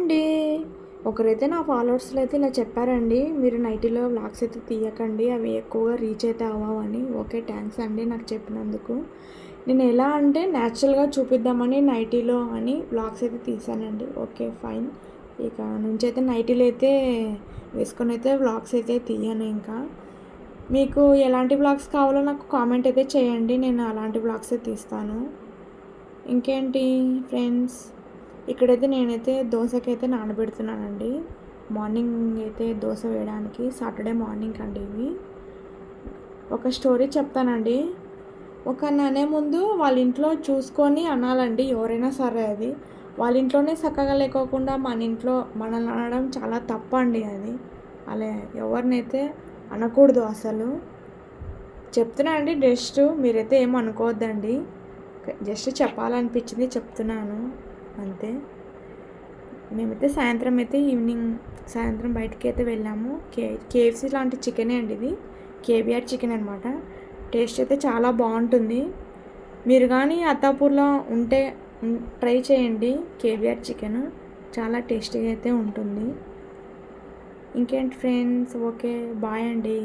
అండి. ఒకరైతే నా ఫాలోవర్స్‌లో అయితే ఇలా చెప్పారండి. మీరు నైటీలో వ్లాగ్స్ అయితే తీయకండి. అవి ఎక్కువగా రీచ్ అయితే అవ్వవని. ఓకే. థ్యాంక్స్ అండి నాకు చెప్పినందుకు. నేను ఎలా అంటే నేచురల్‌గా చూపిద్దామని నైటీలో అని వ్లాగ్స్ అయితే తీశానండి. ఓకే. ఫైన్. ఇక నుంచైతే నైటీలో అయితే వేసుకొనైతే వ్లాగ్స్ అయితే తీయను ఇంకా. మీకు ఎలాంటి వ్లాగ్స్ కావాలో నాకు కామెంట్ అయితే చేయండి. నేను అలాంటి వ్లాగ్సే తీస్తాను. ఇంకేంటి ఫ్రెండ్స్, ఇక్కడైతే నేనైతే దోసకైతే నానబెడుతున్నానండి. మార్నింగ్ అయితే దోస వేయడానికి సాటర్డే మార్నింగ్ అండి ఇవి. ఒక స్టోరీ చెప్తానండి. ఒకరిని అనే ముందు వాళ్ళ ఇంట్లో చూసుకొని అనాలండి ఎవరైనా సరే అది. వాళ్ళ ఇంట్లోనే చక్కగా లేకోకుండా మన ఇంట్లో మనల్ని అనడం చాలా తప్పండి అది. అలా ఎవరినైతే అనకూడదు అసలు. చెప్తున్నా అండి జస్ట్ మీరైతే ఏమి అనుకోవద్దండి. జస్ట్ చెప్పాలనిపించింది చెప్తున్నాను అంతే. మేమైతే సాయంత్రం బయటికి అయితే వెళ్ళాము. కేఎఫ్సీ లాంటి చికెనే అండి ఇది. కేబీఆర్ చికెన్ అనమాట. టేస్ట్ అయితే చాలా బాగుంటుంది. మీరు కానీ అత్తాపూర్లో ఉంటే ట్రై చేయండి. కేబీఆర్ చికెన్ చాలా టేస్టీగా అయితే ఉంటుంది. ఇంకేంటి ఫ్రెండ్స్, ఓకే బాయ్ అండి.